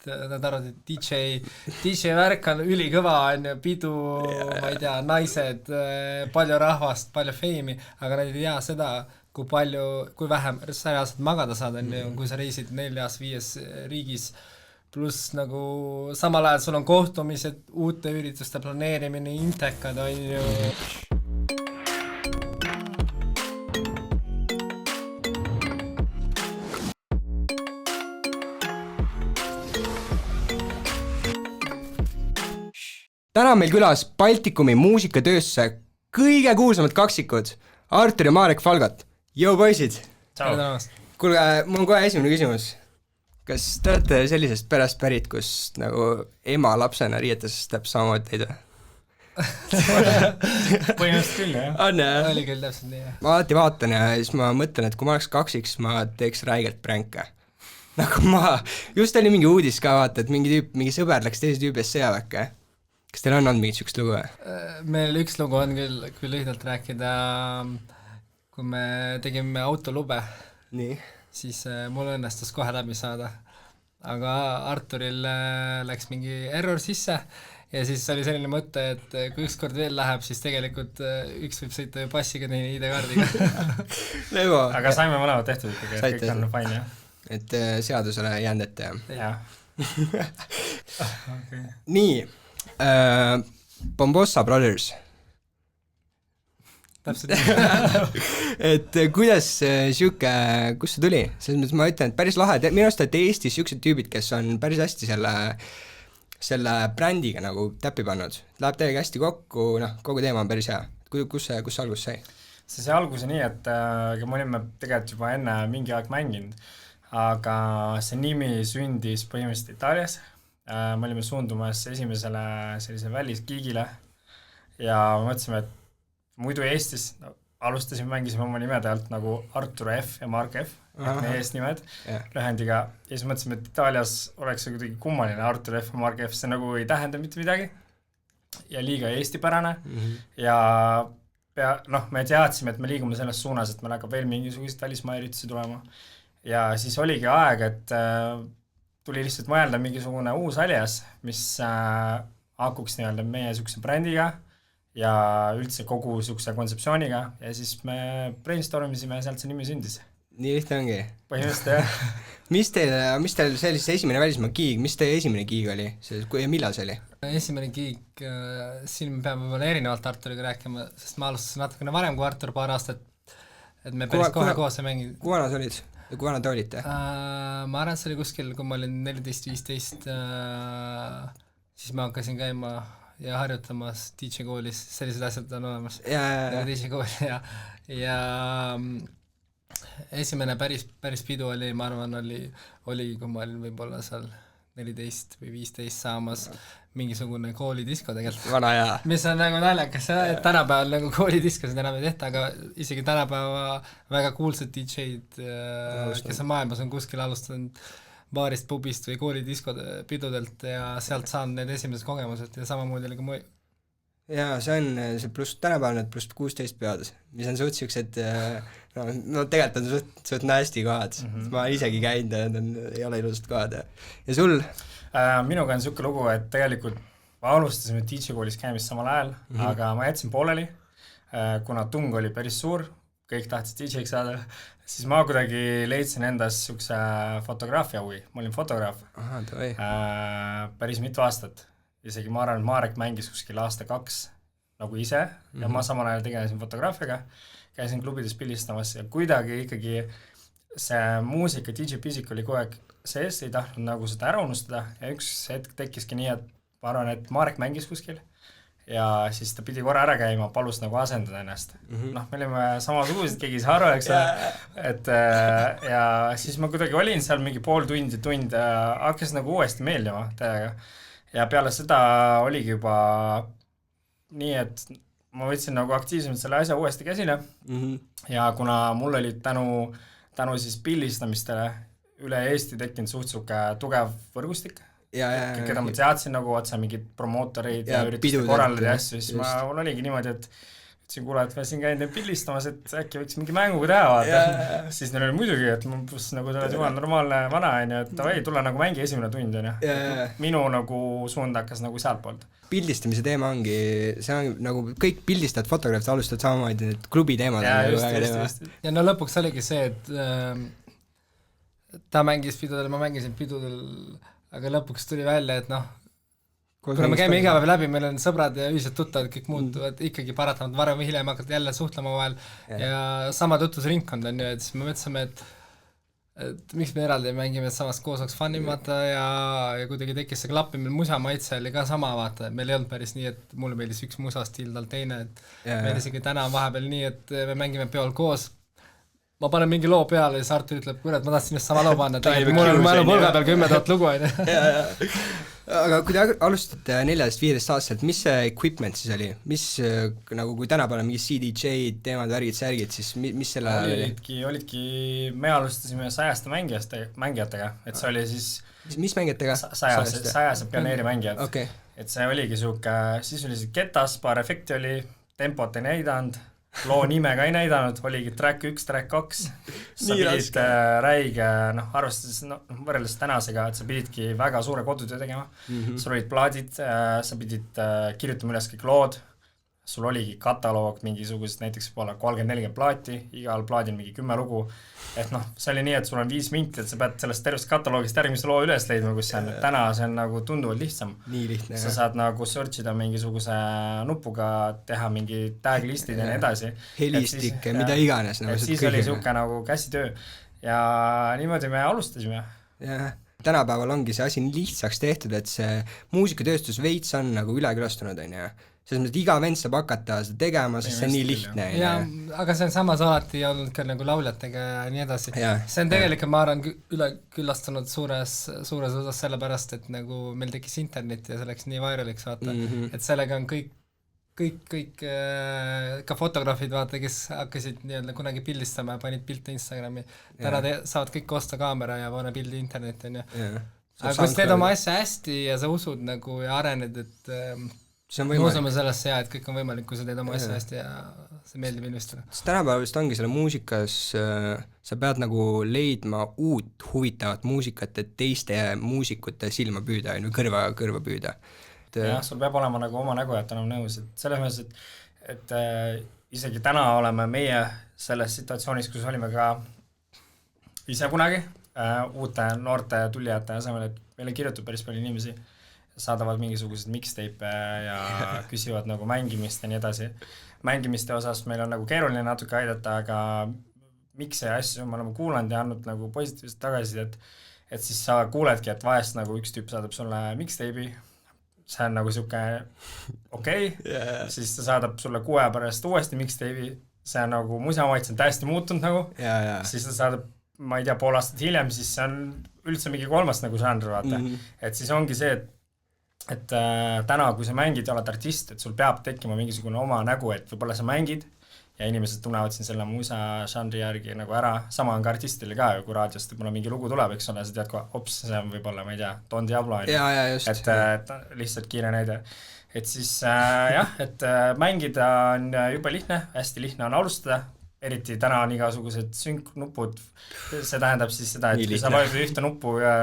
nad arvad, et DJ värk on ülikõva, on ju, pidu, ma ei tea, naised, palju rahvast, palju feimi, aga nad ei tea seda, kui vähem sa reaalselt magada saad, on ju, kui sa reisid 4-5 riigis, pluss nagu samal ajal sul on kohtumised, uute ürituste planeerimine, intekad, on ju. Täna meil külas Baltikumi muusikatöösse kõige kuulsamad kaksikud, Artur ja Marek Falgat. Jõu poisid! Kuulge, mul on kohe esimene küsimus. Kas te olete sellisest perest pärit, kus nagu ema lapsena riietas täpselt samamoodi teid või? Põhimõtteliselt küll, jah. On, jah? Oli küll täpselt nii, jah. Ma alati vaatan ja siis ma mõtlen, et kui ma oleks kaksiks, ma teeks räigelt pränke. Nagu just oli mingi uudis ka vaata, et mingi sõber läks teise tüübis sõjaväkke. Kas teil on olnud mingit sükst lugu? Meil üks lugu on küll lühidalt rääkida, kui me tegime autolube, siis mul õnnestus kohe läbi saada. Aga Arturil läks mingi error sisse ja siis oli selline mõte, et kui üks kord veel läheb, siis tegelikult üks võib sõita ju passiga, teine ID-kaardiga. Aga saime mõlemad tehtud ikkagi, et kõik on fine, jah. Et seadusele jäänud ette, jah. Okay. Nii. Bombossa Brothers. Täpselt. Et kuidas siuke, kus see tuli? Selles mõttes ma ütlen, et päris lahe, minu arust olete Eestis siuksed tüübid, kes on päris hästi selle brändiga nagu täppi pannud. Läheb täiega hästi kokku, kogu teema on päris hea. Kus see algus sai? See algus on nii, et me olime tegelikult juba enne mingi aeg mänginud, aga see nimi sündis põhimõtteliselt Itaalias. Me olime suundumas esimesele sellise väliskiigile ja mõtlesime, et muidu Eestis alustasime, mängisime oma nimede alt nagu Artur F ja Mark F, et meie eesnimed lühendiga ja siis mõtlesime, et Itaalias oleks see kuidagi kummaline Artur F ja Mark F, see nagu ei tähenda mitte midagi ja liiga eestipärane ja me teadsime, et me liigume selles suunas, et meil hakkab veel mingisugused välismaa üritusi tulema ja siis oligi aeg, et tuli lihtsalt mõelda mingisugune uus alias, mis hakuks nii-öelda meie sukse brändiga ja üldse kogu sukse kontseptsiooniga ja siis me brainstormisime ja sealt see nimi sündis. Nii lihtne ongi? Põhimõtteliselt, jah. Mis teil sellise esimene välismaa giig, mis teie esimene giig oli? Millal see oli? Esimene giig, siin me peame võib-olla erinevalt Arturiga rääkima, sest ma alustasin natukene varem kui Artur, paar aastat, et me päris kohe koos ei mänginud. Kui vana sa olid? Kui vana te olite? Ma arvan, see oli kuskil, kui ma olin 14-15, siis ma hakkasin käima ja harjutamas DJ koolis, sellised asjad on olemas. DJ kool ja esimene päris pidu oli, ma arvan, oli, kui ma olin võib-olla seal 14 või 15 saamas mingisugune koolidisko tegelikult. Vana hea. Mis on nagu naljakas, et tänapäeval nagu koolidiskosid enam ei tehta, aga isegi tänapäeva väga kuulsad DJ-d, kes on maailmas, on kuskil alustanud baarist, pubist või koolidiskode pidudelt ja sealt saanud need esimesed kogemused ja samamoodi oli ka Jaa, see on see pluss tänapäeval need pluss 16 pead, mis on suht siuksed, tegelikult on suht nästi kohad, ma isegi käinud ja need ei ole ilusad kohad. Ja sul? Minuga on siuke lugu, et tegelikult ma alustasime DJ koolis käimist samal ajal, aga ma jätsin pooleli, kuna tung oli päris suur, kõik tahtsid DJ-ks saada, siis ma kuidagi leidsin endas siukse fotograafia huvi, ma olin fotograaf päris mitu aastat. Isegi ma arvan, et Marek mängis kuskil aasta 2 nagu ise ja ma samal ajal tegelesin fotograafiaga, käisin klubides pillistamas ja kuidagi ikkagi see muusika, DJ-pisik oli kogu aeg sees, ei tahtnud nagu seda ära unustada ja üks hetk tekkiski nii, et ma arvan, et Marek mängis kuskil ja siis ta pidi korra ära käima, palus nagu asendada ennast. Me olime samasugused, keegi ei saa aru, eks ja siis ma kuidagi olin seal mingi pool tund ja hakkas nagu uuesti meeldima täiega. Ja peale seda oligi juba nii, et ma võtsin nagu aktiivsemalt selle asja uuesti käsile ja kuna mul oli tänu siis pillistamistele üle Eesti tekkinud suhtsuke tugev võrgustik, keda ma teadsin nagu otsa mingid promootoreid ja ürituste korraldada ja asju, siis mul oligi niimoodi, et ütlesin, kuule, et ma siin käin teid pildistamas, et äkki võiks mingi mänguga teha, vaata. Siis neil oli muidugi, et ma pluss nagu ta oled jumal normaalne vana, et davai, tulla nagu mängi esimene tund, minu nagu suund hakkas nagu sealt poolt. Pildistamise teema ongi, see on nagu kõik pildistavad fotograafid alustavad samamoodi, need klubi teemad just. Ja no lõpuks oligi see, et ta mängis pidudel, ma mängisin pidudel, aga lõpuks tuli välja, et noh, kuna me käime iga päev läbi, meil on sõbrad ja ühised tuttavad, kõik muutuvad ikkagi paratamad, varem või hiljem hakkad jälle suhtlema vahel ja sama tutvusringkond on ju, et siis me mõtlesime, et miks me eraldi mängime, et samas koos oleks fun vaata ja kuidagi tekkis see klapp, meil musa maitse oli ka sama, vaata, meil ei olnud päris nii, et mulle meeldis üks musastiil, tal teine, et meil isegi täna on vahepeal nii, et me mängime peol koos, ma panen mingi loo peale ja siis Artur ütleb, kurat, ma tahtsin just sama loo panna, mul on mälu pulga peal 10 000 lugu, on ju. Aga kui te alustate 14-15 aastaselt, mis see equipment siis oli? Mis nagu kui tänapäeval mingi CDJ-d, teemad, värgid, särgid, siis mis selle olidki, me alustasime 100 mängijatega, et see oli siis mis mängijatega? 100 pioneerimängijad. Okay. Et see oligi siuke, siis oli see ketas, paar efekti oli, tempot ei näidanud, loo nime ka ei näidanud, oligi track 1, track 2, sa pidid räige, noh, arvestades võrreldes tänasega, et sa pididki väga suure kodutöö tegema, sul olid plaadid, sa pidid kirjutama üles kõik lood, sul oligi kataloog mingisugused, näiteks 30-40 plaati, igal plaadil mingi 10 lugu, et noh, see oli nii, et sul on 5 minti, et sa pead sellest tervest kataloogist järgmise loo üles leidma, kus see on, täna see on nagu tunduvalt lihtsam. Nii lihtne, sa saad nagu searchida mingisuguse nupuga, teha mingi tag listid ja nii edasi. Helistik, mida iganes. Nagu siis oli siuke nagu käsitöö ja niimoodi me alustasime. Jah. Tänapäeval ongi see asi nii lihtsaks tehtud, et see muusikatööstus veits on nagu ülekülastunud, on ju. Selles mõttes, et iga vend saab hakata seda tegema, sest see on nii lihtne. Ja, aga see on samas alati olnud ka nagu lauljatega ja nii edasi. See on tegelikult, ma arvan, üleküllastunud suures osas sellepärast, et nagu meil tekkis internet ja see läks nii vairaliks, vaata, et sellega on kõik ka fotograafid, vaata, kes hakkasid nii-öelda kunagi pildistama ja panid pilte Instagrami. Täna saavad kõik osta kaamera ja pane pildi internetti, on ju. Aga kui sa teed oma asja hästi ja sa usud nagu ja arened, et me usume sellesse ja, et kõik on võimalik, kui sa teed oma asja hästi ja see meeldib inimestele. Tänapäeval vist ongi selle muusikas, sa pead nagu leidma uut huvitavat muusikat, et teiste muusikute silma püüda, kõrva püüda. Jah, sul peab olema nagu oma nägu, et enam nõus, et selles mõttes, et isegi täna oleme meie selles situatsioonis, kus olime ka ise kunagi uute noorte tulijate asemel, et meile kirjutab päris palju inimesi, saadavad mingisugused mixtape ja küsivad nagu mängimist ja nii edasi. Mängimiste osas meil on nagu keeruline natuke aidata, aga miks see asju me oleme kuulanud ja andnud nagu positiivselt tagasi, et siis sa kuuledki, et vahest nagu üks tüüp saadab sulle mixtape'i, see on nagu siuke okei, siis ta saadab sulle 6 aja pärast uuesti mixtape'i, see on nagu musamaits on täiesti muutunud nagu, siis ta saadab, ma ei tea, pool aastat hiljem, siis see on üldse mingi kolmas nagu žanr, vaata. Et siis ongi see, et täna, kui sa mängid ja oled artist, et sul peab tekkima mingisugune oma nägu, et võib-olla sa mängid ja inimesed tunnevad siin selle musa žanri järgi nagu ära, sama on ka artistile ka ju, kui raadiost võib-olla mingi lugu tuleb, eks ole, sa tead kohe, ops, see on võib-olla, ma ei tea, Don Diablo, et lihtsalt kiire näide. Et siis jah, et mängida on juba lihtne, hästi lihtne on alustada, eriti täna on igasugused sync-nupud, see tähendab siis seda, et kui sa vajutad ühte nuppu ja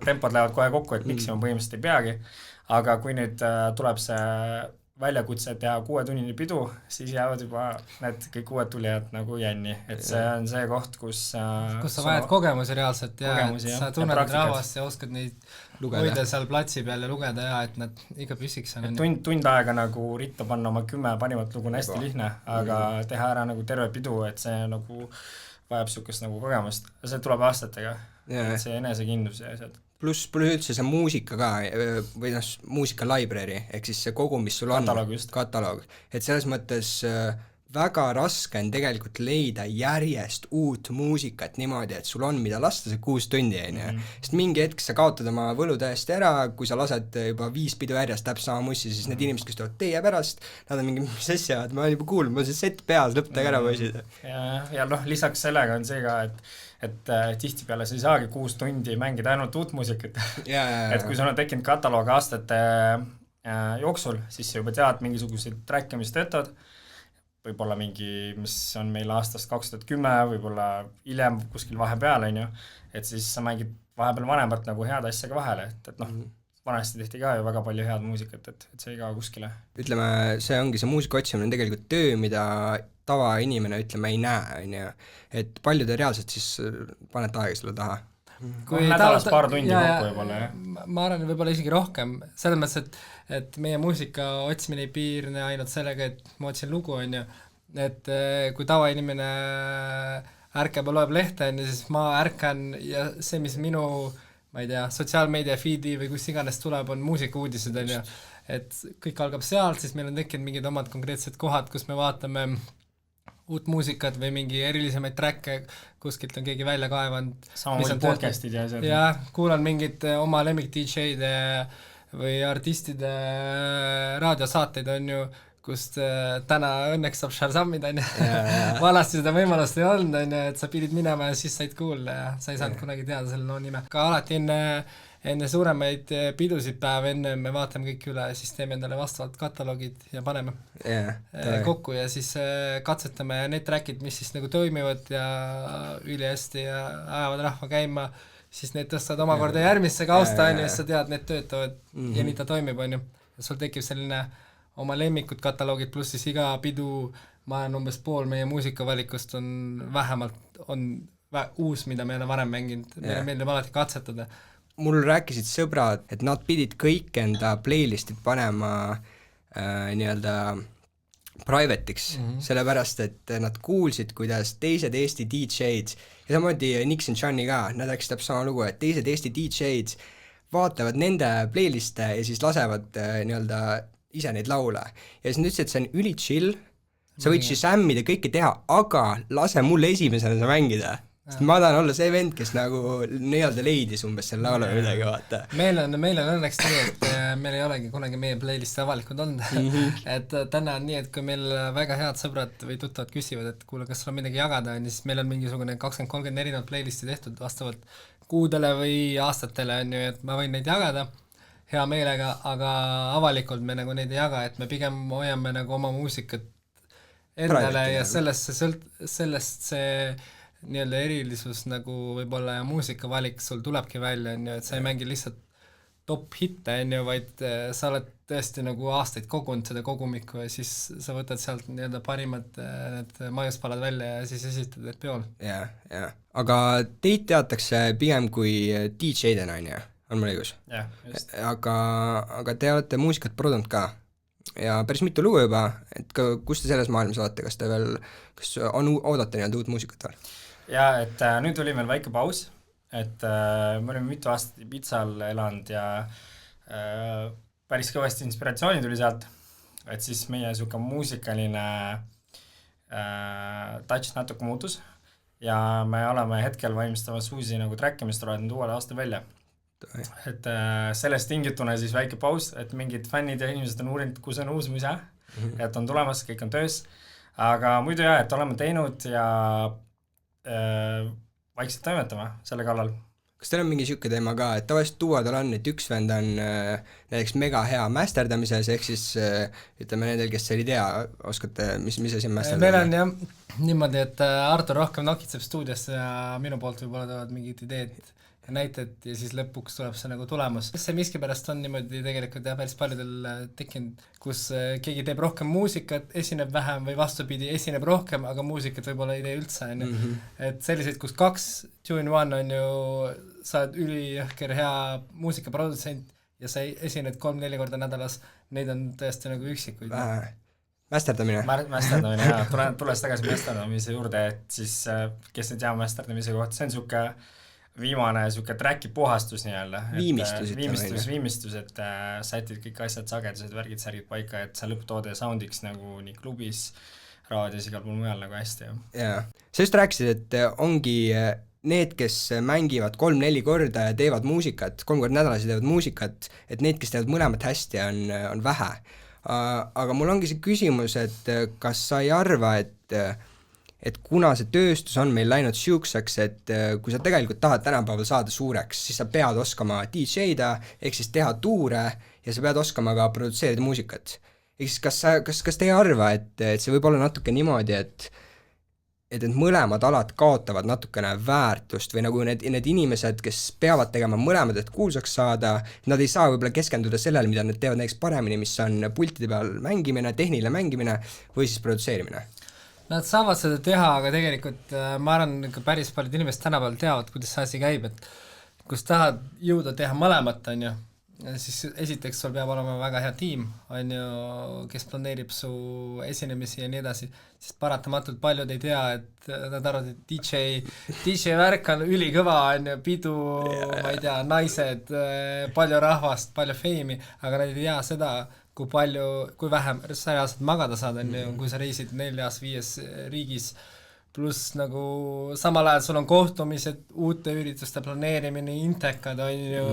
tempod lähevad kohe kokku, et miksima põhimõtteliselt ei peagi, aga kui nüüd tuleb see väljakutse teha 6-tunnini pidu, siis jäävad juba need kõik uued tulijad nagu jänni, et see on see koht, kus sa vajad kogemusi reaalselt ja sa tunned rahvast ja oskad neid hoida seal platsi peal ja lugeda ja et nad ikka püsiks on. Tund aega nagu ritta panna oma 10 parimat lugu on hästi lihtne, aga teha ära nagu terve pidu, et see nagu vajab siukest nagu kogemust, see tuleb aastatega, et see enesekindlus ja asjad. Pluss üldse see muusika ka, või muusika library, ehk siis see kogu, mis sul on, kataloog, et selles mõttes väga raske on tegelikult leida järjest uut muusikat niimoodi, et sul on mida lasta see 6 tundi, sest mingi hetk sa kaotad oma võlu täiesti ära, kui sa lased juba 5 pidu järjest täpselt sama mussi, siis need inimesed, kes tulevad teie pärast, nad on mingi, mis asja, ma olen juba kuulnud, ma olen see set peas, lõpetage ära poisid. Ja noh, lisaks sellega on see ka, et tihtipeale sa ei saagi 6 tundi mängida ainult uut muusikat. Et kui sul on tekkinud kataloog aastate jooksul, siis sa juba tead mingisuguseid track'e, mis töötavad, võib-olla mingi, mis on meil aastast 2010, võib-olla hiljem kuskil vahepeal, on ju, et siis sa mängid vahepeal vanemat nagu head asja ka vahele, et noh, vanasti tehti ka ju väga palju head muusikat, et see ei kao kuskile. Ütleme, see ongi see muusika otsimine on tegelikult töö, mida tavainimene, ütleme, ei näe, on ju. Et palju te reaalselt siis panete aega selle taha? Kui nädalas paar tundi kokku võib-olla, jah. Ma arvan, võib-olla isegi rohkem, selles mõttes, et meie muusika otsimine ei piirne ainult sellega, et ma otsin lugu, on ju, et kui tavainimene ärkab ja loeb lehte, on ju, siis ma ärkan ja see, mis minu ma ei tea, sotsiaalmeedia feedi või kus iganes tuleb, on muusikauudised, on ju, et kõik algab sealt, siis meil on tekkinud mingid omad konkreetsed kohad, kus me vaatame uut muusikat või mingi erilisemaid tracke, kuskilt on keegi välja kaevanud. Samamoodi podcastid ja see. Jah, kuulan mingid oma lemmik DJ-de või artistide raadiosaateid, on ju, kust täna õnneks saab Shazamida, on ju. Vanasti seda võimalust ei olnud, on ju, et sa pidid minema ja siis said kuulda ja sa ei saanud kunagi teada selle loo nime. Ka alati enne suuremaid pidusid päev, enne me vaatame kõik üle ja siis teeme endale vastavalt kataloogid ja paneme kokku ja siis katsetame need trackid, mis siis nagu toimivad ja üli hästi ja ajavad rahva käima, siis need tõstavad omakorda järgmisse kausta, on ju, siis sa tead, need töötavad ja nii ta toimib, on ju. Ja sul tekib selline oma lemmikud kataloogid, pluss siis iga pidu, ma olen umbes pool meie muusikavalikust on vähemalt uus, mida me ei ole varem mänginud, meile meeldib alati katsetada. Mul rääkisid sõbrad, et nad pidid kõik enda playlistid panema nii-öelda private'iks, sellepärast, et nad kuulsid, kuidas teised Eesti DJ-d, ja samamoodi Nix and Johnny ka, nad rääkisid täpselt sama lugu, et teised Eesti DJ-d vaatavad nende playliste ja siis lasevad nii-öelda ise neid laule. Ja siis nad ütlesid, et see on üli chill, sa võid Shazammida kõike teha, aga lase mulle esimesena sa mängida. Sest ma tahan olla see vend, kes nagu nii-öelda leidis umbes selle laulu või midagi, vaata. Meil on õnneks nii, et meil ei olegi kunagi meie playlisti avalikud olnud. Et täna on nii, et kui meil väga head sõbrad või tuttavad küsivad, et kuule, kas sul on midagi jagada, siis meil on mingisugune 20-30 erinevat playlisti tehtud vastavalt kuudele või aastatele, on ju, et ma võin neid jagada hea meelega, aga avalikult me nagu neid ei jaga, et me pigem hoiame nagu oma muusikat endale ja sellest see nii-öelda erilisus nagu võib-olla ja muusikavalik sul tulebki välja, on ju, et sa ei mängi lihtsalt top hitte, on ju, vaid sa oled tõesti nagu aastaid kogunud seda kogumikku ja siis sa võtad sealt nii-öelda parimad need maiuspalad välja ja siis esitad need peol. Jah. Aga teid teatakse pigem kui DJ-dena, on ju? On mul õigus? Jah, just. Aga te olete muusikat produnud ka ja päris mitu lugu juba, et kus te selles maailmas olete, kas on oodata nii-öelda uut muusikat veel? Ja, et nüüd oli meil väike paus, et me olime mitu aastat Ibizal elanud ja päris kõvasti inspiratsiooni tuli sealt, et siis meie suuka muusikaline touch natuke muutus ja me oleme hetkel valmistamas uusi nagu track'e, mis tulevad nüüd uuele aasta välja. Et sellest tingituna siis väike paus, et mingid fännid ja inimesed on uurinud, kus on uus musa, et on tulemas, kõik on töös, aga muidu jah, et oleme teinud ja vaikselt toimetama selle kallal. Kas teil on mingi siuke teema ka, et tavaliselt duodel on, et üks vend on näiteks mega hea masterdamises, ehk siis ütleme nendel, kes ei tea, oskate, mis asi on masterdamine? Meil on jah niimoodi, et Artur rohkem nokitseb stuudiosse ja minu poolt võib-olla tulevad mingid ideed ja näited ja siis lõpuks tuleb see nagu tulemus. See miskipärast on niimoodi tegelikult ja päris paljudel tekkinud, kus keegi teeb rohkem muusikat, esineb vähem või vastupidi, esineb rohkem, aga muusikat võib-olla ei tee üldse, on ju. Et selliseid, kus 2 2 in 1 on ju, sa oled ülijõhker hea muusikaprodutsent ja sa esined 3-4 korda nädalas, neid on tõesti nagu üksikuid. Masterdamine. Masterdamine, jah. Tulles tagasi masterdamise juurde, et siis kes ei tea masterdamise kohta, see on siuke viimane siuke tracki puhastus nii-öelda. Viimistus, et sätid kõik asjad, sagedused, värgid, särgid paika, et see lõpptoode soundiks nagu nii klubis, raadios, igal pool mujal nagu hästi. Jaa. Sa just rääkisid, et ongi need, kes mängivad 3-4 korda ja teevad muusikat, 3 korda nädalas teevad muusikat, et need, kes teevad mõlemat hästi, on vähe. Aga mul ongi see küsimus, et kas sa ei arva, et kuna see tööstus on meil läinud siukseks, et kui sa tegelikult tahad tänapäeval saada suureks, siis sa pead oskama DJ-da, ehk siis teha tuure ja sa pead oskama ka produtseerida muusikat. ehk siis kas te ei arva, et see võib olla natuke niimoodi, et need mõlemad alad kaotavad natukene väärtust või nagu need inimesed, kes peavad tegema mõlemad, et kuulsaks saada, nad ei saa võib-olla keskenduda sellele, mida nad teevad näiteks paremini, mis on pultide peal mängimine, tehniline mängimine või siis produtseerimine? Nad saavad seda teha, aga tegelikult ma arvan, päris paljud inimesed tänapäeval teavad, kuidas see asi käib, et kus tahad jõuda teha mõlemat, on ju, siis esiteks sul peab olema väga hea tiim, on ju, kes planeerib su esinemisi ja nii edasi, sest paratamatult paljud ei tea, et nad arvavad, et DJ värk on ülikõva, on ju, pidu, ma ei tea, naised, palju rahvast, palju feimi, aga nad ei tea seda, kui vähem sa reaalselt magada saad, on ju, kui sa reisid 4-5 riigis, pluss nagu samal ajal sul on kohtumised, uute ürituste planeerimine, intekad, on ju,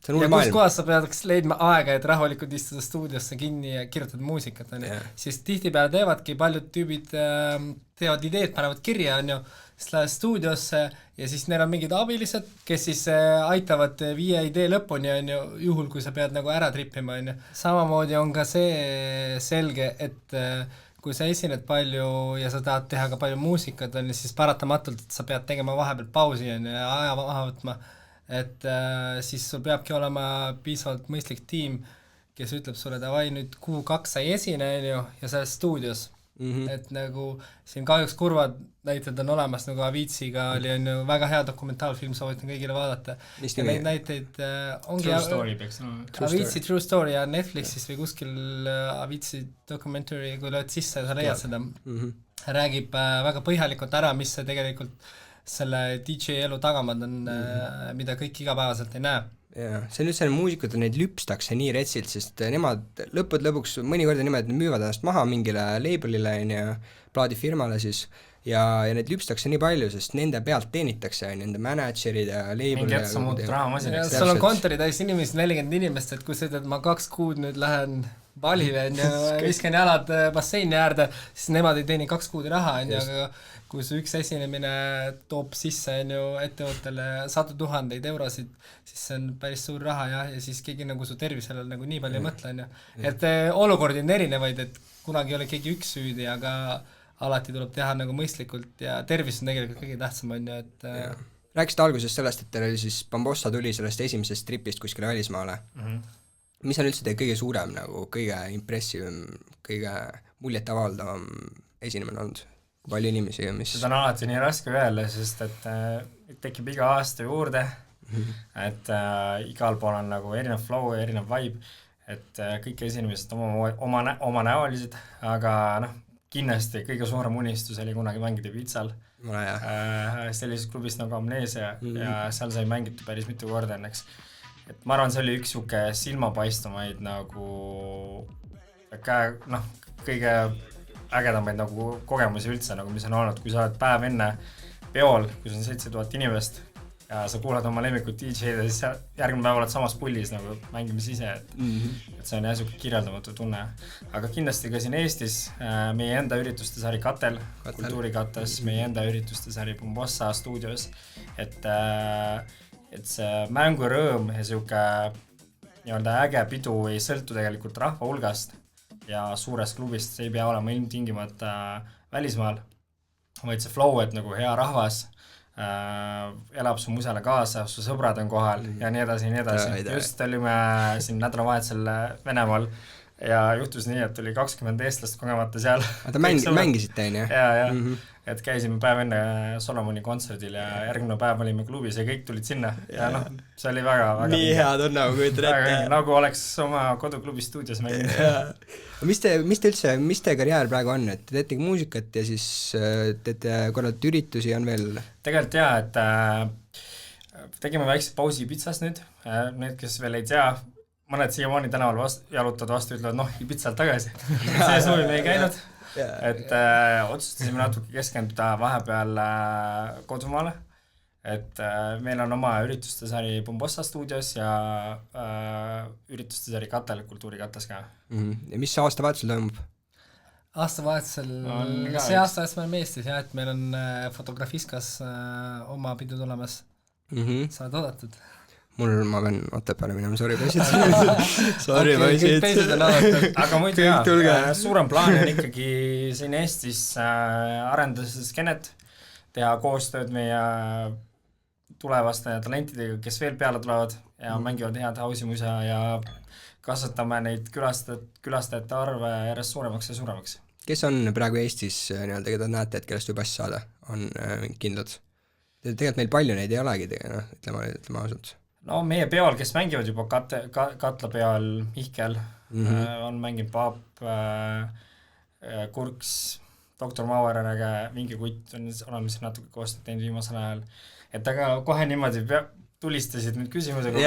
ja kus kohas sa peaks leidma aega, et rahulikult istuda stuudiosse kinni ja kirjutada muusikat, on ju, siis tihtipeale teevadki, paljud tüübid teevad ideed, panevad kirja, on ju, siis lähed stuudiosse ja siis neil on mingid abilised, kes siis aitavad viia idee lõpuni, on ju, juhul kui sa pead nagu ära trippima, on ju. Samamoodi on ka see selge, et kui sa esined palju ja sa tahad teha ka palju muusikat, on ju, siis paratamatult sa pead tegema vahepeal pausi, on ju, ja aja maha võtma, et siis sul peabki olema piisavalt mõistlik tiim, kes ütleb sulle, davai, nüüd Q2 sa ei esine, on ju, ja sa oled stuudios. Et nagu siin kahjuks kurvad näited on olemas, nagu Aviciiga oli, on ju, väga hea dokumentaalfilm, soovitan kõigile vaadata. Ja neid näiteid ongi True Story peaks Avicii True Story ja Netflixis või kuskil Avicii documentary, kui lööd sisse, sa leiad seda, räägib väga põhjalikult ära, mis see tegelikult selle DJ elu tagamad on, mida kõik igapäevaselt ei näe. Jaa, see on üldse muusikud, neid lüpstakse nii retsilt, sest nemad lõpuks mõnikord nimed müüvad ennast maha mingile labelile, plaadifirmale siis, ja need lüpstakse nii palju, sest nende pealt teenitakse, nende managerid ja label. Mingi hetk sa muudud rahamasinaks. Sul on kontori täis inimesi, 40 inimest, et kui sa ütled, ma 2 kuud nüüd lähen Balile, viskan jalad basseini äärde, siis nemad ei teeni 2 kuud raha, aga kui su üks esinemine toob sisse ettevõttele 100 000 eurosid, siis see on päris suur raha ja siis keegi nagu su tervisele nagu nii palju ei mõtle, et olukordi on erinevaid, et kunagi ei ole keegi üks süüdi, aga alati tuleb teha nagu mõistlikult ja tervis on tegelikult kõige tähtsam, et Rääkisite alguses sellest, et teil oli siis Bambossa tuli sellest esimesest tripist kuskile välismaale. Mis on üldse teie kõige suurem, nagu kõige impressiivem, kõige muljetavaldavam esinemine olnud? Palju inimesi ja mis... Seda on alati nii raske öelda, sest et tekib iga aasta juurde, et igal pool on nagu erinev flow ja erinev vibe, et kõik esinemised oma näolised, aga kindlasti kõige suurem unistus oli kunagi mängida Pizzal, sellises klubis nagu Amnesia ja seal sai mängida päris mitu korda õnneks. Et ma arvan, see oli üks siuke silmapaistumaid nagu kõige ägedamaid nagu kogemusi üldse, nagu mis on olnud, kui sa oled päev enne peol, kus on 7000 inimest ja sa kuulad oma lemmikut DJ-d ja siis järgmine päev oled samas pullis nagu mängimis ise, et see on jah siuke kirjeldamatu tunne. Aga kindlasti ka siin Eestis meie enda ürituste sari Katel, Kultuurikates, meie enda ürituste sari Bambossa stuudios, et see mängurõõm ja siuke nii-öelda äge pidu ei sõltu tegelikult rahva hulgast ja suurest klubist, see ei pea olema ilmtingimata välismaal, vaid see flow, et nagu hea rahvas elab su musele kaasa, su sõbrad on kohal ja nii edasi ja nii edasi. Just olime siin nädalavahetusel Venemaal ja juhtus nii, et oli 20 eestlast kogemata seal. Te mängisite, on ju? Ja, et käisime päev enne Solomoni kontserdil ja järgmine päev olime klubis ja kõik tulid sinna ja see oli väga nii hea tunne, kui ütled ette. Nagu oleks oma koduklubi stuudios mänginud. Mis te karjäär praegu on, et te teetegi muusikat ja siis teete korralt üritusi on veel? Tegelikult jah, et tegime väikse pausi Pizzas nüüd, need, kes veel ei tea, mõned siiamaani tänaval jalutavad vastu, ütlevad Pizzalt tagasi, see suvi me ei käinud. Et otsustasime natuke keskenduda vahepeal kodumaale, et meil on oma ürituste sari Bambossa stuudios ja ürituste sari Katel, Kultuurikates ka. Ja mis aastavahetusel toimub? Aastavahetusel, see aastavahetusel me oleme Eestis jah, et meil on Fotografiskas oma pidu tulemas, sa oled oodatud. ma pean Otepääle minema, sorry poisid. Sorry poisid. Aga muidu jaa, suurem plaan on ikkagi siin Eestis arendada skeenet, teha koostööd meie tulevaste talentidega, kes veel peale tulevad ja mängivad head house'i-musa ja kasvatame neid külastajate arve järjest suuremaks ja suuremaks. Kes on praegu Eestis nii-öelda, keda näete, et kellest võib asja saada, on kindlad? Tegelikult meil palju neid ei olegi, ütleme ausalt. No meie peol, kes mängivad juba Katla peal, Mihkel on mänginud Paap, Kurks, Dr. Mauer on äge, mingi kutt on olemas natuke koostööd teinud viimasel ajal, et aga kohe niimoodi tulistasid nüüd küsimusega.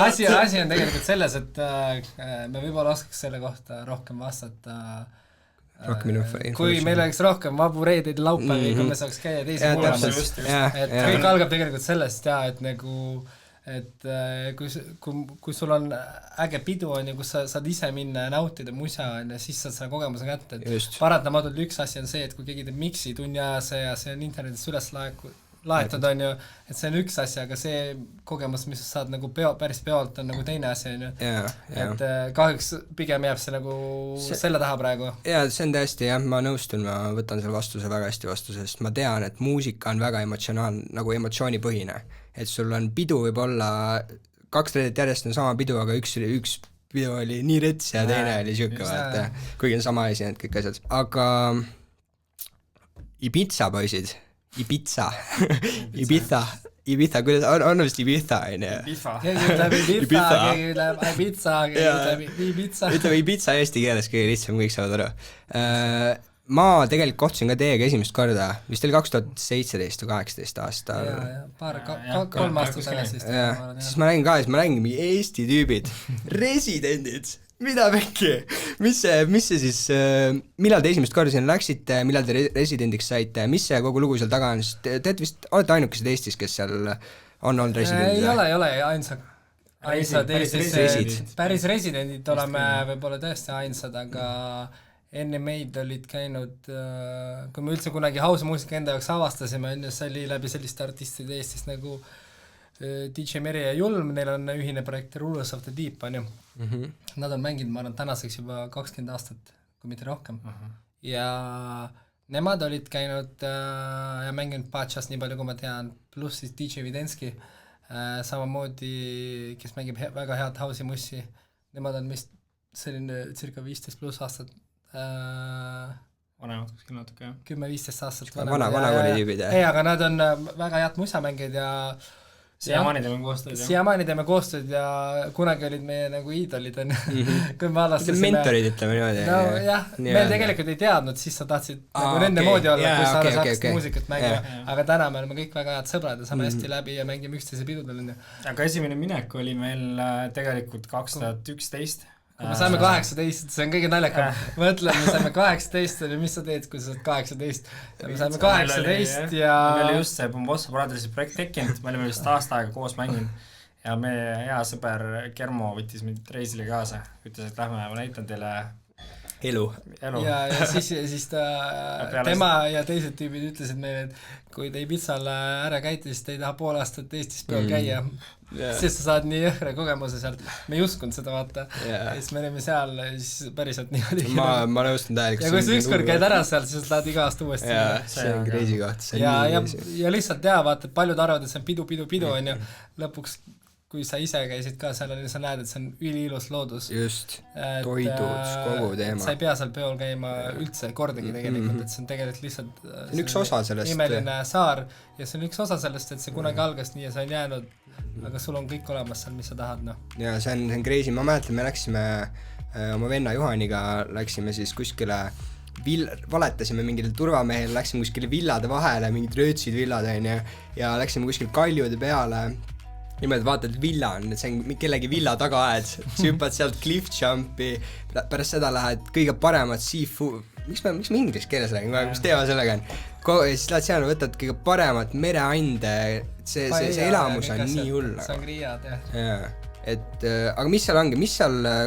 Asi on tegelikult selles, et me võib-olla oskaks selle kohta rohkem vastata. Kui meil oleks rohkem vabu reedeid laupäevi, kui me saaks käia teisi kuulamas. Et kõik algab tegelikult sellest et nagu, et kui sul on äge pidu on ja kus sa saad ise minna ja nautida musa on ja siis saad selle kogemuse kätte, et paratamatult üks asi on see, et kui keegi teeb miksi tunni ajase ja see on internetis üles laetud on ju, et see on üks asi, aga see kogemus, mis sa saad nagu päris peolt on nagu teine asi on ju. Et kahjuks pigem jääb see nagu selle taha praegu. Jaa, see on tõesti ma nõustun, ma võtan selle vastuse väga hästi vastu, sest ma tean, et muusika on väga nagu emotsioonipõhine. Et sul on pidu võib olla 2 reedet järjest on sama pidu, aga üks pidu oli nii rets ja teine oli siuke, kuigi on sama asi need kõik asjad. Aga Ibiza poisid Ibiza, kuidas on vist Ibiza, on ju? Keegi ütleb Ibiza, keegi ütleb Ibiza, keegi ütleb Ibiza. Ütleb Ibiza eesti keeles kõige lihtsam, kõik saavad aru. Ma tegelikult kohtusin ka teiega esimest korda, vist oli 2017 või 18 aastal. Jaa, 3 aastat tagasi. Siis ma nägin ka, ma nägin Eesti tüübid, residendid. Mida pekki? Mis see siis, millal te esimest korda siin läksite, millal te residendiks saite, mis see kogu lugu seal taga on, sest te vist olete ainukesed Eestis, kes seal on olnud residendid? Ei ole, ainsad Eestis, päris residendid oleme võib-olla tõesti ainsad, aga enne meid olid käinud, kui me üldse kunagi house muusika enda jaoks avastasime, see oli läbi selliste artistide Eestis nagu DJ Meri ja Julm, neil on ühine projekt Rulers of the Deep, on ju. Nad on mänginud, ma arvan, tänaseks juba 20 aastat, kui mitte rohkem. Ja nemad olid käinud ja mänginud Patšas, nii palju kui ma tean, pluss siis DJ Videnski, samamoodi, kes mängib väga head house'i mussi. Nemad on vist selline circa 15 pluss aastat. Vanemad kuskil natuke, jah. 10-15 aastat vana kooli tüübid, jah? Ei, aga nad on väga head musamängid ja Siiamaani teeme koostööd ja kunagi olid meie nagu iidolid on kui me alastasime mentorid ütleme niimoodi. No jah, me tegelikult ei teadnud, siis sa tahtsid nagu nende moodi olla, kui sa saaksid muusikat mängima, aga täna me oleme kõik väga head sõbrad ja saame hästi läbi ja mängime üksteise pidudel. Aga esimene minek oli meil tegelikult 2011. Kui me saime 18, see on kõige naljakam. Mõtlen, me saime 18, mis sa teed, kui sa saad 18? Me saime 18 ja... Meil oli just see Bombossa Brothersi projekt tekkinud, me olime vist aasta aega koos mänginud ja meie hea sõber Kermo võttis mind reisile kaasa, ütles, et lähme, ma näitan teile elu. Ja siis tema ja teised tüübid ütlesid meile, et kui te Ibizale ära käite, siis te ei taha pool aastat Eestis peal käia. Sest sa saad nii jõhre kogemuse sealt, me ei uskunud seda vaata ja siis me olime seal ja siis päriselt niimoodi ma nõustun täielikult ja kui sa ükskord käid ära sealt, siis lähed iga aasta uuesti see on crazy koht ja lihtsalt vaata, et paljud arvavad, et see on pidu on ju, lõpuks kui sa ise käisid ka seal, sa näed, et see on üliilus loodus just, toidud, kogu teema sa ei pea seal peol käima üldse kordagi tegelikult, et see on tegelikult lihtsalt see on üks osa sellest imeline saar ja see on üks osa sellest, et see kunagi algas nii ja see on jäänud aga sul on kõik olemas seal, mis sa tahad, noh. Ja see on crazy, ma mäletan, me läksime oma venna Juhaniga, läksime siis kuskile valetasime mingile turvamehele, läksime kuskile villade vahele, mingid röötsid villad, on ju, ja läksime kuskile kaljude peale, niimoodi vaatad, villa on, et see on kellegi villa tagaaed, sümpad sealt cliff jumpi, pärast seda lähed kõige paremat seafood, miks me inglise keeles räägin, mis teema sellega on, ja siis lähed seal, võtad kõige paremat mereande, see elamus on nii hull. Sangriad, jah. Et, aga mis seal ongi,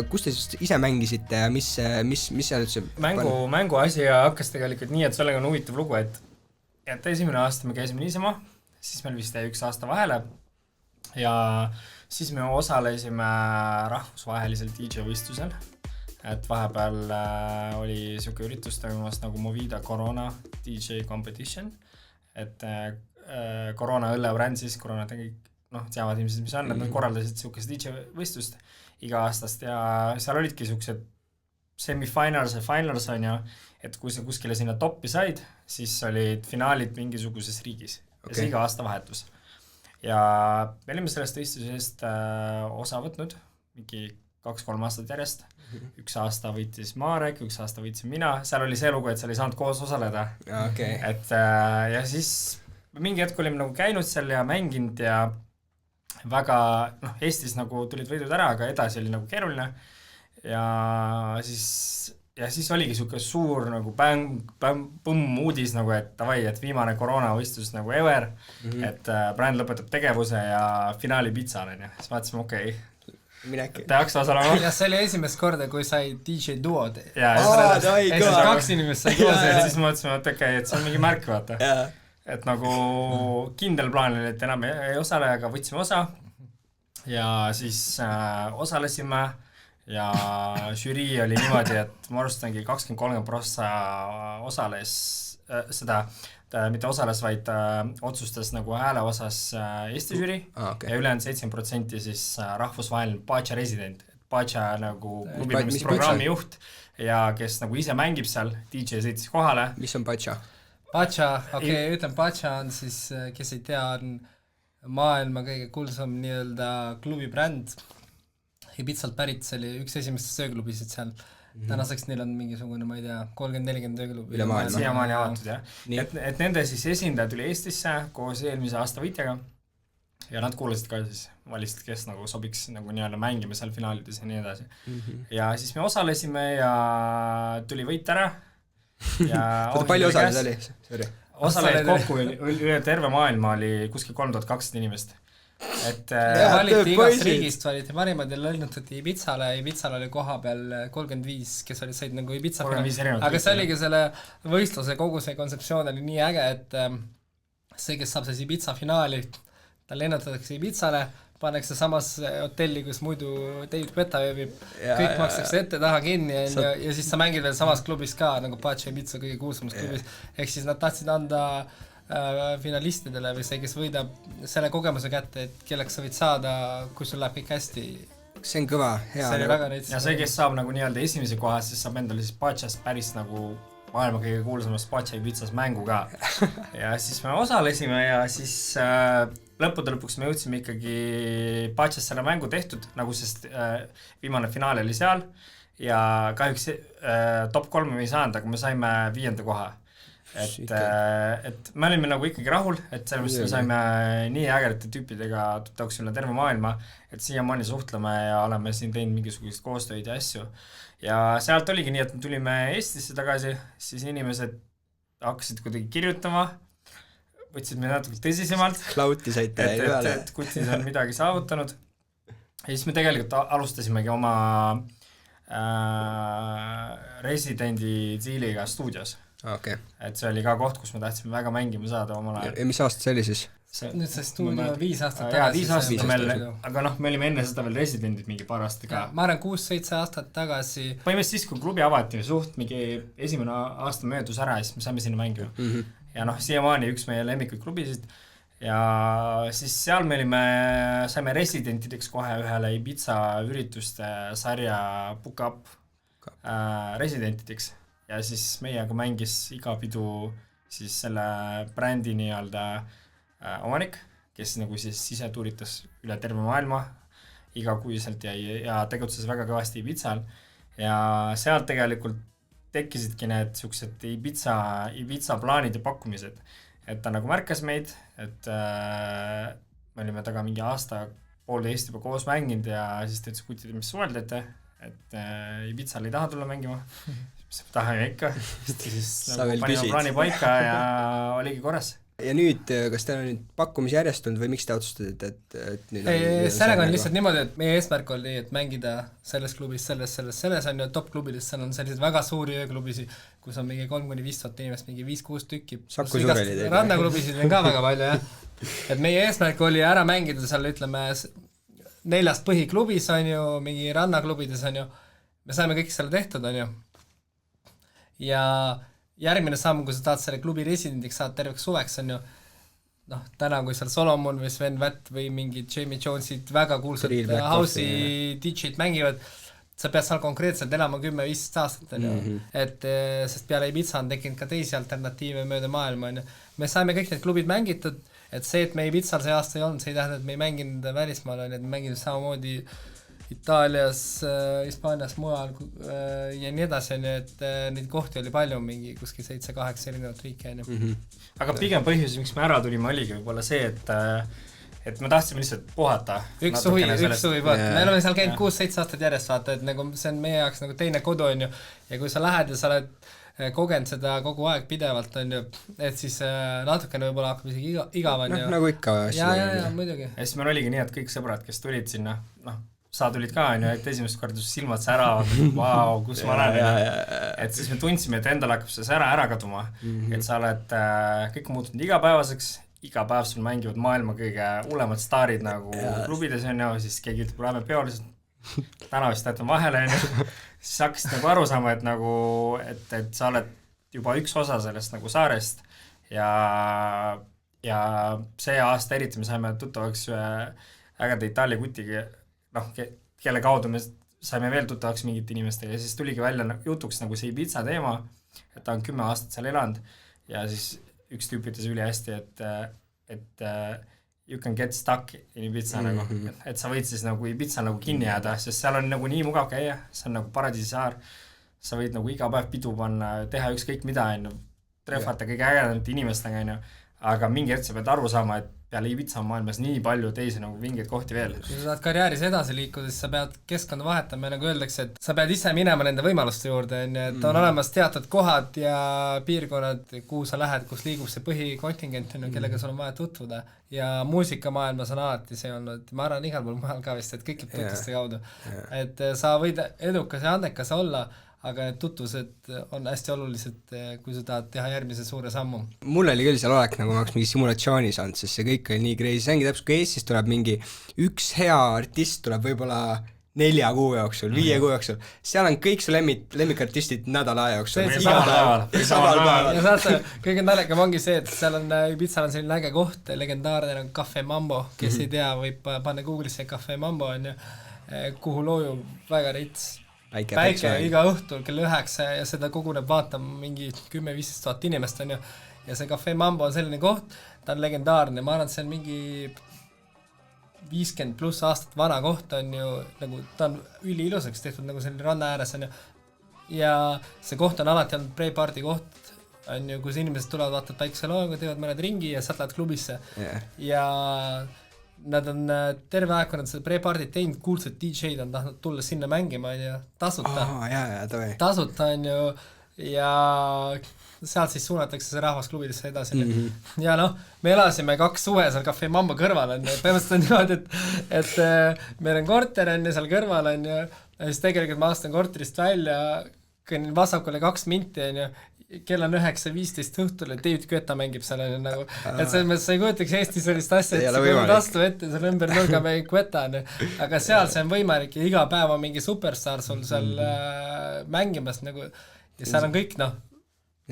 kus te ise mängisite ja mis seal üldse mängu asi hakkas tegelikult nii, et sellega on huvitav lugu, et esimene aasta me käisime niisama, siis meil vist jäi 1 aasta vahele ja siis me osalesime rahvusvahelisel DJ-võistlusel, et vahepeal oli siuke üritus toimumas nagu Movida Corona DJ Competition, et Corona õllebränd siis, Corona tegi, teavad ilmselt, mis on, et nad korraldasid siukest DJ-võistlust iga-aastast ja seal olidki siuksed semifinals ja finals on ju, et kui sa kuskile sinna toppi said, siis olid finaalid mingisuguses riigis ja see iga aasta vahetus. Ja me olime sellest võistlusest osa võtnud mingi 2-3 aastat järjest. Üks aasta võitis Marek, üks aasta võitsin mina, seal oli see lugu, et seal ei saanud koos osaleda. Okay. Et ja siis mingi hetk olime nagu käinud seal ja mänginud ja väga, Eestis nagu tulid võidud ära, aga edasi oli nagu keeruline ja siis oligi siuke suur nagu pumm uudis nagu, et davai, et viimane koroonavõistlus nagu ever, et bränd lõpetab tegevuse ja finaali pitsa on, siis vaatasime, okei. Tehakse osalema. Ja see oli esimest korda, kui sai DJ duo ja siis 2 inimest sai koos ja siis mõtlesime, et okei, et see on mingi märk, vaata. Et nagu kindel plaan oli, et enam ei osale, aga võtsime osa ja siis osalesime ja žürii oli niimoodi, et ma arvustangi 20-30% osales seda, mitte osales, vaid otsustas nagu hääle osas Eesti žürii ja ülejäänud 70% siis rahvusvaheline Pacha resident, Pacha nagu klubiprogrammi juht ja kes nagu ise mängib seal, DJ sõitis kohale. Mis on Pacha? Pacha, ütlen Pacha on siis, kes ei tea, on maailma kõige kuulsam nii-öelda klubibränd. Ibitsalt pärit, see oli üks esimestest sööglubisid seal. Tänaseks neil on mingisugune, ma ei tea, 30-40 tööklubi. Siiamaani avatud, jah. Et nende siis esindaja tuli Eestisse koos eelmise aasta võitjaga ja nad kuulasid ka siis, valisid, kes nagu sobiks nagu nii-öelda mängima seal finaalides ja nii edasi. Ja siis me osalesime ja tuli võit ära. Palju osaleid oli? Osaleid kokku üle terve maailma oli kuskil 3200 inimest. Valiti igast riigist, valiti parimad ja lõnnutati Ibitsale oli koha peal 35, kes olid said nagu Ibitsa aga see oligi selle võistluse kogu see kontseptsioon oli nii äge, et see, kes saab siis Ibitsa finaali, ta lennutatakse Ibitsale, pannakse samas hotelli, kus muidu David Guetta ööbib, kõik makstakse ette taha kinni ja siis sa mängid veel samas klubis ka, nagu Pacha Ibitsa kõige kuulsamas klubis, ehk siis nad tahtsid anda finalistidele või see, kes võidab selle kogemuse kätte, et kelleks sa võid saada, kui sul läheb kõik hästi. See on kõva, hea. See oli väga reits. Ja see, kes saab nagu nii-öelda esimese koha, siis saab endale siis Pachast päris nagu maailma kõige kuulsamast Pacha Ibitsas mängu ka. Ja siis me osalesime ja siis lõppude lõpuks me jõudsime ikkagi Pachas selle mängu tehtud, nagu sest viimane finaal oli seal ja kahjuks top 3 me ei saanud, aga me saime 5. koha. Et me olime nagu ikkagi rahul, et selles mõttes me saime nii ägedate tüüpidega tuttavaks üle terve maailma, et siiamaani suhtleme ja oleme siin teinud mingisugust koostöid ja asju. Ja sealt oligi nii, et me tulime Eestisse tagasi, siis inimesed hakkasid kuidagi kirjutama, võtsid me natuke tõsisemalt, Klauti saite et kutis on midagi saavutanud. Ja siis me tegelikult alustasimegi oma residendi diiliga stuudios. Okay. Et see oli ka koht, kus me tahtsime väga mängima saada omal ajal. Ja mis aasta see oli siis? Nüüd see stuudio 5 aastat tagasi. 5 aastat meil, aga me olime enne seda veel residendid mingi paar aastat ka. Ma arvan 6-7 aastat tagasi. Põhimõtteliselt siis, kui klubi avati suht mingi esimene aasta möödus ära, siis me saime sinna mängima. Ja siiamaani üks meie lemmikuid klubisid ja siis seal me saime residentideks kohe ühele Ibiza ürituste sarja Book Up residentideks. Ja siis meiega mängis iga pidu siis selle brändi nii-öelda omanik, kes nagu siis ise tuuritas üle terve maailma igakuiselt ja tegutses väga kõvasti Ibitsal ja sealt tegelikult tekkisidki need siuksed Ibiza plaanid ja pakkumised, et ta nagu märkas meid, et me olime taga mingi aasta-poolteist juba koos mänginud ja siis ta ütles, kutid, mis suvel teete, et Ibitsal ei taha tulla mängima, tahame ikka, siis nagu panime plaani paika ja oligi korras. ja nüüd, kas teil on nüüd pakkumisi järjest olnud või miks te otsustasite, et nüüd sellega on lihtsalt niimoodi, et meie eesmärk oli, et mängida selles klubis, selles on ju top-klubides, seal on selliseid väga suuri ööklubisi, kus on mingi 3-5 inimest, mingi 5-6 tükki. Saku Suureli teil. Rannaklubisid on ka väga palju, jah. Et meie eesmärk oli ära mängida seal, ütleme, 4 põhiklubis on ju, mingi rannaklubides on ju, me saime kõik selle tehtud, on ju. Ja järgmine samm, kui sa tahad selle klubi residendiks saada terveks suveks, on ju, noh, täna, kui seal Solomon või Sven Vätt või mingid Jamie Jonesid väga kuulsad house'i DJ'd mängivad, sa pead seal konkreetselt elama 10-15 aastat, on ju. Et sest peale Ibiza on tekkinud ka teisi alternatiive mööda maailma, on ju. Me saime kõik need klubid mängitud, et see, et me Ibizal see aasta ei olnud, see ei tähenda, et me ei mänginud välismaal, on ju, et me mänginud samamoodi Itaalias, Hispaanias, mujal ja nii edasi, on ju, et neid kohti oli palju, mingi kuskil 7-8 erinevat riiki, on ju. Aga pigem põhjus, miks me ära tulime, oligi võib-olla see, et me tahtsime lihtsalt puhata. Üks suvi puhata. Me oleme seal käinud 6-7 aastat järjest, vaata, et nagu see on meie jaoks nagu teine kodu, on ju, ja kui sa lähed ja sa oled kogenud seda kogu aeg pidevalt, on ju, et siis natukene võib-olla hakkab isegi igav, on ju. Nagu ikka. Ja, muidugi. Ja siis meil oligi nii, et kõik sõbrad, kes tulid sinna, noh, sa tulid ka, on ju, et esimest korda silmad säravad, vau, kus ma lähen. Et siis me tundsime, et endal hakkab see sära ära kaduma, et sa oled kõik muutunud igapäevaseks, iga päev sul mängivad maailma kõige hullemad staarid nagu klubides, on ju, siis keegi ütleb, lähme peoliselt, täna vist jätan vahele, on ju, siis hakkasid nagu aru saama, et nagu, et sa oled juba üks osa sellest nagu saarest ja see aasta eriti me saime tuttavaks ägeda Itaalia kutiga, noh, kelle kaudu me saime veel tuttavaks mingite inimestega ja siis tuligi välja jutuks nagu see Ibiza teema, et ta on 10 aastat seal elanud ja siis üks tüüp ütles üli hästi, et you can get stuck in Ibiza nagu, et sa võid siis nagu Ibiza nagu kinni jääda, sest seal on nagu nii mugav käia, see on nagu paradiisisaar, sa võid nagu iga päev pidu panna, teha ükskõik mida, on ju, trehvata kõige ägedamate inimestega, on ju, aga mingi hetk sa pead aru saama, et peale Ibiza on maailmas nii palju teisi nagu vingeid kohti veel. Kui sa tahad karjääris edasi liikuda, siis sa pead keskkonda vahetama ja nagu öeldakse, et sa pead ise minema nende võimaluste juurde, et on olemas teatud kohad ja piirkonnad, kuhu sa lähed, kus liigub see põhikontingent, kellega sul on vaja tutvuda ja muusikamaailmas on alati see olnud, ma arvan igal pool mujal ka vist, et kõik tutvuste kaudu, et sa võid edukas ja andekas olla, aga need tutvused on hästi olulised, kui sa tahad teha järgmise suure sammu. Mul oli küll seal olek, nagu ma oleks mingi simulatsiooni saanud, sest see kõik oli nii crazy, see ongi täpselt, kui Eestis tuleb mingi üks hea artist, tuleb võib-olla 4 kuu jooksul, 5 kuu jooksul, seal on kõik su lemmikartistid nädala jooksul. Samal päeval. Ja saate, kõige naljakam ongi see, et seal on, Ibizal on selline äge koht, legendaarne on Cafe Mambo, kes ei tea, võib panna Google'isse Cafe Mambo, on ju, kuhu loojub väga rits päike iga õhtul kell 9 ja seda koguneb vaatama mingi 10-15 000 inimest, on ju, ja see Cafe Mambo on selline koht, ta on legendaarne, ma arvan, et see on mingi 50+ aastat vana koht, on ju, nagu ta on üliilusaks tehtud nagu selline ranna ääres, on ju, ja see koht on alati olnud pre-party koht, on ju, kus inimesed tulevad, vaatavad päikeselooga, teevad mõned ringi ja sealt lähed klubisse ja nad on terve aeg, kui nad seda pre-partit teinud, kuulsad DJ-d on tahtnud tulla sinna mängima, on ju, tasuta on ju, ja sealt siis suunatakse see rahvas klubidesse edasi. Ja noh, me elasime 2 suve seal Cafe Mambo kõrval, on ju, põhimõtteliselt on niimoodi, et meil on korter, on ju, seal kõrval, on ju, ja siis tegelikult ma astan korterist välja, kõnnin vasakule 2 minti, on ju, kell on 9:15 õhtul, et David Guetta mängib seal, nagu, et selles mõttes sa ei kujutaks Eestis sellist asja, et sa võid vastu ette, seal ümber nurga mängib Guetta, aga seal see on võimalik ja iga päev on mingi superstar sul seal mängimas, nagu, ja seal on kõik, noh,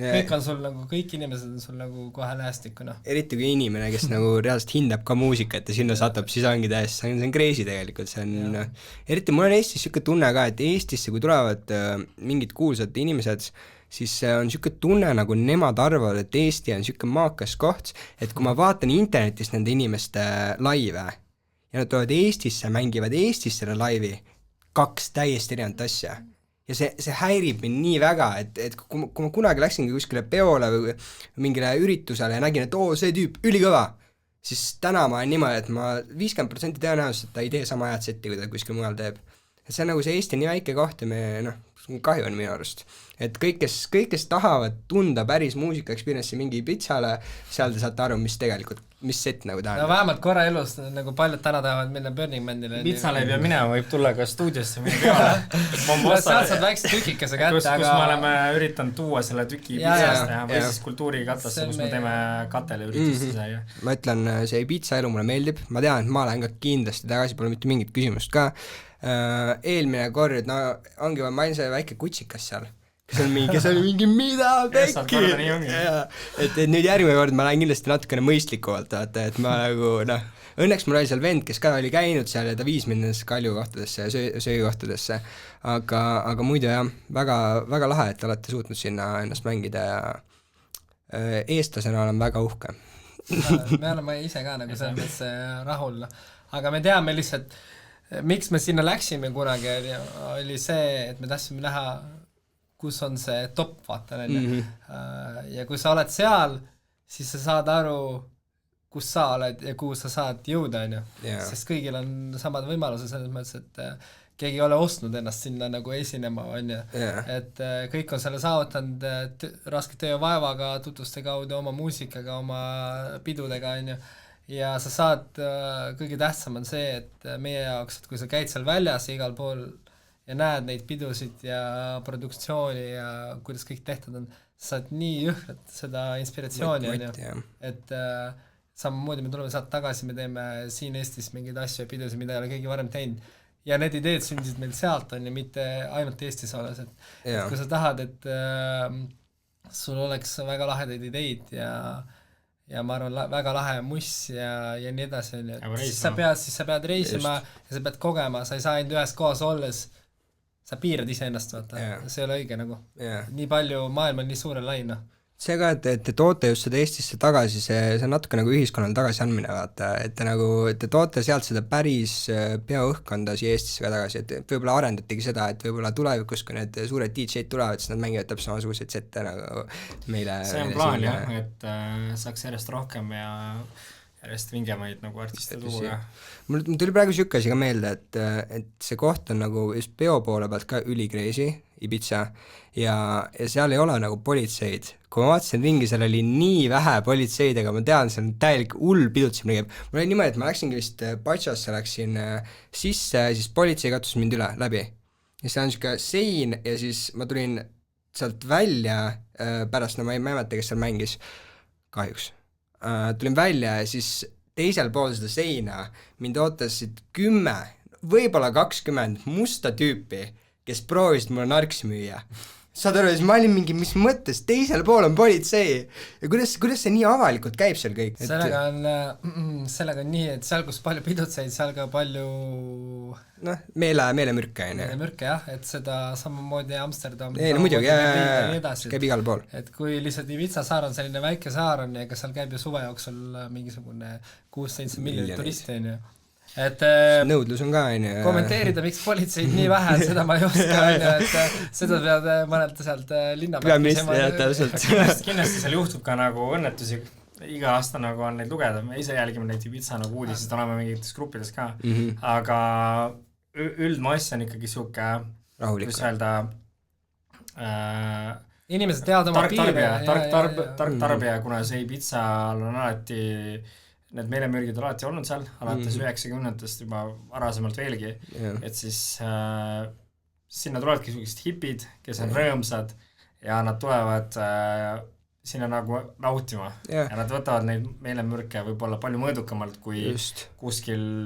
kõik on sul nagu, kõik inimesed on sul nagu kohe lähestikku, noh. Eriti kui inimene, kes nagu reaalselt hindab ka muusikat ja sinna satub, siis ongi täiesti, see on crazy tegelikult, see on, eriti mul on Eestis siuke tunne ka, et Eestisse, kui tulevad mingid kuulsad inimesed, siis on niisugune tunne, nagu nemad arvavad, et Eesti on niisugune maakas koht, et kui ma vaatan internetist nende inimeste laive ja nad tulevad Eestisse, mängivad Eestis selle laivi, 2 täiesti erinevat asja. Ja see häirib mind nii väga, et kui ma kunagi läksingi kuskile peole või mingile üritusele ja nägin, et see tüüp ülikõva, siis täna ma olen niimoodi, et ma 50% tõenäoliselt ta ei tee sama head setti, kui ta kuskil mujal teeb. see on nagu see Eesti nii väike koht ja me kahju on minu arust. Et kõik, kes tahavad tunda päris muusika experience'i mingi Ibizale, seal te saate aru, mis set nagu tähendab. No vähemalt korra elus, nagu paljud täna tahavad minna Burning Manile. Ibizale ei pea minema, võib tulla ka stuudiosse mingi peale. Seal saad väikse tükikese kätte, kus me oleme üritanud tuua selle tüki Ibizast või siis kultuurikatlasse, kus me teeme katele üritusi sai. Ma ütlen, see Ibiza elu mulle meeldib, ma tean, et ma lähen ka kindlasti tagasi, pole mitte mingit küsimust ka. Eelmine kord, ongi ma mainin see väike kutsikas seal, kes oli mingi mida pekki, et nüüd järgmine kord ma lähen kindlasti natukene mõistlikumalt, vaata, et ma nagu õnneks mul oli seal vend, kes ka oli käinud seal ja ta viis mind nendesse kaljukohtadesse ja söökohtadesse, aga muidu jah, väga, väga lahe, et olete suutnud sinna ennast mängida ja eestlasena olen väga uhke. Me oleme ise ka nagu selles mõttes rahul, aga me teame lihtsalt, miks me sinna läksime kunagi, oli see, et me tahtsime näha, kus on see top, vaata, ja kui sa oled seal, siis sa saad aru, kus sa oled ja kuhu sa saad jõuda, sest kõigil on samad võimalused selles mõttes, et keegi ei ole ostnud ennast sinna nagu esinema, et kõik on selle saavutanud raske töö ja vaevaga, tutvuste kaudu, oma muusikaga, oma pidudega, ja sa saad, kõige tähtsam on see, et meie jaoks, et kui sa käid seal väljas igal pool ja näed neid pidusid ja produktsiooni ja kuidas kõik tehtud on, sa saad nii jõhrat seda inspiratsiooni, et samamoodi me tuleme sealt tagasi, me teeme siin Eestis mingeid asju ja pidusid, mida ei ole keegi varem teinud. Ja need ideed sündisid meil sealt, ja mitte ainult Eestis olles, et kui sa tahad, et sul oleks väga lahedaid ideid ja ma arvan, väga lahe muss ja nii edasi, siis sa pead reisima ja sa pead kogema, sa ei saa ainult ühes kohas olles, sa piirad ise ennast, vaata, see ei ole õige nagu. Nii palju, maailm on nii suure laina. See ka, et te toote just seda Eestisse tagasi, see on natuke nagu ühiskonnal tagasi andmine, vaata, et te toote sealt seda päris peoõhkkonda siia Eestisse ka tagasi, et võib-olla arendatigi seda, et võib-olla tulevikus, kui need suured DJ-d tulevad, siis nad mängivad täpselt samasuguseid sette nagu meile. See on plaan jah, et saaks järjest rohkem ja järjest vingemaid nagu artiste tuua. Mul tuli praegu siuke asi ka meelde, et see koht on nagu just peo poole pealt ka ülikreisi, Ibiza, ja seal ei ole nagu politseid. Kui ma vaatasin ringi, seal oli nii vähe politseid, aga ma tean, see on täielik hull pidutsimine käib. Mul oli niimoodi, et ma läksingi vist Pachasse, läksin sisse, siis politsei katsus mind läbi. Ja see on siuke sein ja siis ma tulin sealt välja pärast, ma ei mäleta, kes seal mängis, kahjuks. Tulin välja ja siis teisel pool seda seina mind ootasid 10, võib-olla 20 musta tüüpi, kes proovisid mulle narksi müüa. Saad aru, siis ma olin mingi, mis mõttes, teisel pool on politsei ja kuidas see nii avalikult käib seal kõik? Sellega on nii, et seal, kus palju pidutseid, seal ka palju meelemürke meelemürke jah, et seda samamoodi Amsterdam muidugi, käib igal pool. Et kui lihtsalt Ibiza saar on selline väike saar on ja kas seal käib ju suve jooksul mingisugune 6-7 miljonit turisti on ju, et nõudlus on ka kommenteerida, miks politseid nii vähe, seda ma ei oska et seda pead mõnelt sealt linna kindlasti seal juhtub ka nagu õnnetusi, iga aasta nagu on neid lugeda, me ise jälgime neid Ibiza nagu uudised, oleme mingites gruppides ka, aga üldmass on ikkagi siuke rahulik, kus öelda inimesed teavad oma tark tarbija, kuna see Ibizal on alati need meelemürgid on alati olnud seal, alates 90-ndast juba varasemalt veelgi, et siis sinna tulevadki sellised hipid, kes on rõõmsad ja nad tulevad sinna nagu nautima ja nad võtavad neid meelemürke võib-olla palju mõõdukamalt kui kuskil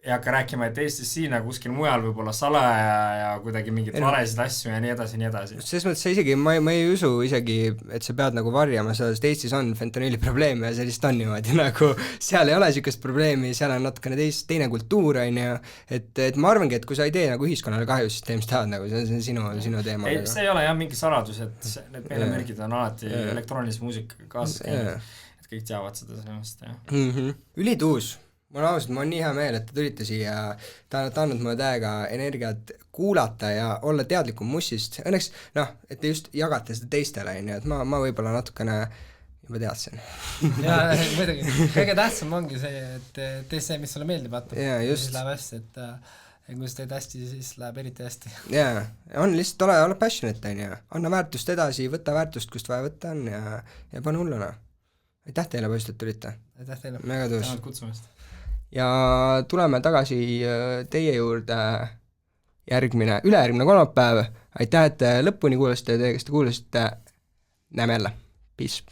ei hakka rääkima, et Eestis siin ja kuskil mujal võib-olla salaja ja kuidagi mingid valesid asju ja nii edasi, nii edasi. Selles mõttes isegi, ma ei usu isegi, et sa pead nagu varjama, sest Eestis on fentanyli probleemi ja sellist on niimoodi, nagu seal ei ole siukest probleemi, seal on natukene teine kultuur, et ma arvangi, et kui sa ei tee nagu ühiskonnale kahju, siis tee mis tahad, nagu see on sinu teema. Ei, see ei ole jah mingi saladus, et need meelemürgid on alati elektroonilise muusika kaasas käinud, et kõik teavad seda sellest, jah. Ülituus. Ma olen nii hea meel, et te tulite siia, ta on andnud mulle täiega energiat kuulata ja olla teadlikum mussist. Õnneks, et te just jagate seda teistele, et ma võib-olla natukene juba teadsin. Ja, muidugi. Kõige tähtsam ongi see, et tee see, mis sulle meeldib, vaata. Ja, just. Läheb hästi, ja kui sa teed hästi, siis läheb eriti hästi. Jaa, on lihtsalt ole passionate, on ju, anna väärtust edasi, võta väärtust, kust vaja võtta on ja pane hulluna. Aitäh teile, poisid, et tulite. Aitäh teile. Mega tõus. Tänud kutsumast. Ja tuleme tagasi teie juurde ülejärgmine kolmapäev. Aitäh, et lõpuni kuulasite ja teie, kes te kuulasite, näeme jälle. Peace.